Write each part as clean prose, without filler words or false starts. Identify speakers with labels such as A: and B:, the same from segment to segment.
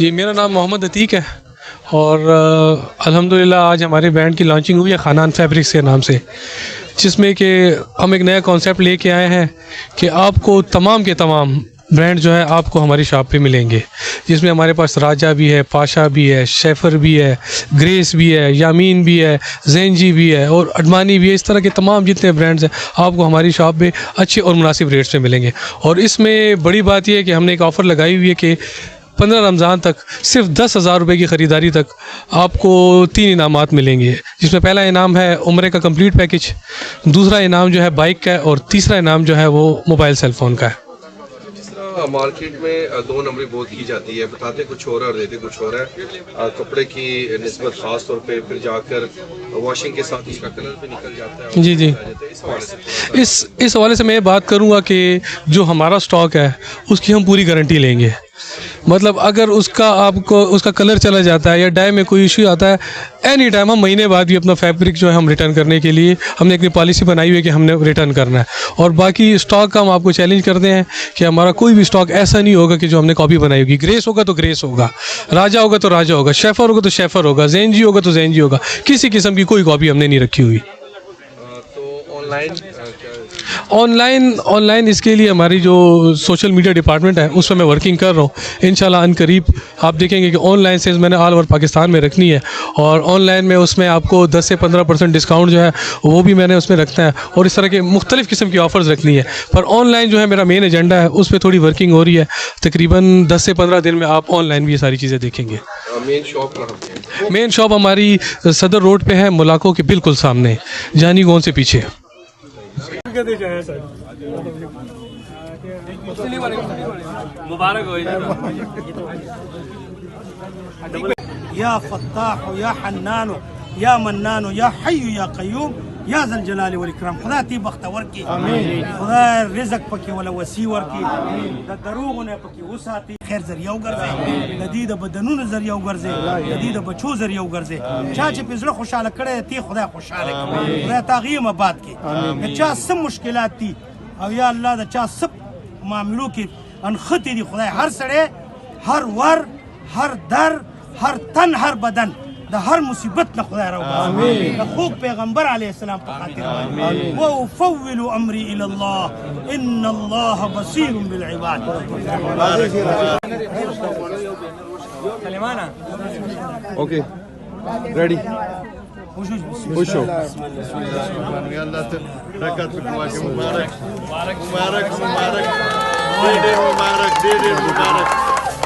A: जी, मेरा नाम मोहम्मद अतीक है और अल्हम्दुलिल्लाह आज हमारे ब्रांड की लॉन्चिंग हुई है खानान फैब्रिक्स के नाम से, जिसमें कि हम एक नया कॉन्सेप्ट लेके आए हैं कि आपको तमाम के तमाम ब्रांड जो है आपको हमारी शॉप पे मिलेंगे, जिसमें हमारे पास राजा भी है, पाशा भी है, शेफर भी है, ग्रेस भी है, यामीन भी है, ज़ेंजी भी है और अडमानी भी है। इस तरह के तमाम जितने ब्रांड्स हैं आपको हमारी शॉप पे अच्छे और मुनासिब रेट्स पे मिलेंगे। और इसमें बड़ी बात यह है कि हमने एक ऑफ़र लगाई हुई है कि 15 रमज़ान तक सिर्फ 10,000 रुपये की ख़रीदारी तक आपको 3 इनामात मिलेंगे, जिसमें पहला इनाम है उम्रे का कंप्लीट पैकेज, दूसरा इनाम जो है बाइक का है और तीसरा इनाम जो है वो मोबाइल सेल फ़ोन का है।
B: मार्केट में दो नंबरी बहुत की जाती है, बताते कुछ और है और देते कुछ और है। कपड़े की निस्बत खास तौर पे फिर जाकर वॉशिंग के साथ उसका कलर भी निकल जाता है।
A: जी जी, इस हवाले से मैं ये बात करूँगा कि जो हमारा स्टॉक है उसकी हम पूरी गारंटी लेंगे। मतलब अगर उसका कलर चला जाता है या डाई में कोई इशू आता है, एनी टाइम हम महीने बाद भी अपना फैब्रिक जो है हम रिटर्न करने के लिए हमने अपनी पॉलिसी बनाई हुई है कि हमने रिटर्न करना है। और बाकी स्टॉक का हम आपको चैलेंज करते हैं कि हमारा कोई भी स्टॉक ऐसा नहीं होगा कि जो हमने कॉपी बनाई होगी। ग्रेस होगा तो ग्रेस होगा, राजा होगा तो राजा होगा, शेफर होगा तो शेफर होगा, ज़ेंजी होगा तो ज़ेंजी होगा, किसी किस्म की कोई कॉपी हमने नहीं रखी हुई। ऑनलाइन इसके लिए हमारी जो सोशल मीडिया डिपार्टमेंट है उस पर मैं वर्किंग कर रहा हूँ। इंशाल्लाह अनकरीब आप देखेंगे कि ऑनलाइन सेल्स मैंने ऑल ओवर पाकिस्तान में रखनी है और ऑनलाइन में उसमें आपको 10 से 15% डिस्काउंट जो है वो भी मैंने उसमें रखना है और इस तरह के मुख्तलिफ़ किस्म की ऑफ़र्स रखनी है। पर ऑनलाइन जो है मेरा मेन एजेंडा है, उस पर थोड़ी वर्किंग हो रही है। तकरीबन 10 से 15 दिन में आप ऑनलाइन भी ये सारी चीज़ें देखेंगे। मेन शॉप हमारी सदर रोड पर है, मुलाकों के बिल्कुल सामने, जानी कौन से पीछे।
C: मुबारक हो
D: या फत्ताह या हन्नान या मन्नान या हय्यु या क़य्यूम या ज़ल जलाल वल इकराम। खुदा ती बख्तवर की, खुदा रिज़्क़ पकी वला वसी वर की, द दरूग ने पकी वसाती खैर जरिया उगरजे, जदीद बदनून जरिया उगरजे, जदीद बचो जरिया उगरजे। चाचे पिछले खुशाल करे ती खुदा खुशाल है, खुदा तागीम आबाद की चा सब मुश्किलात थी और या अल्लाह द चा सब मामलों की अनखती दी खुदा हर सड़े हर वर हर दर हर तन हर बदन द हर मुसीबत न खुदा रहा खूब पैगंबर अलैहिस्सलाम पर खातिर वो उफव्विलु अमरी इलल्लाह इन्नल्लाह बसीरुम बिल इबाद।
B: ओके रेडी खुश हो।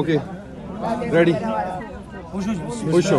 B: ओके रेडी खुश हो।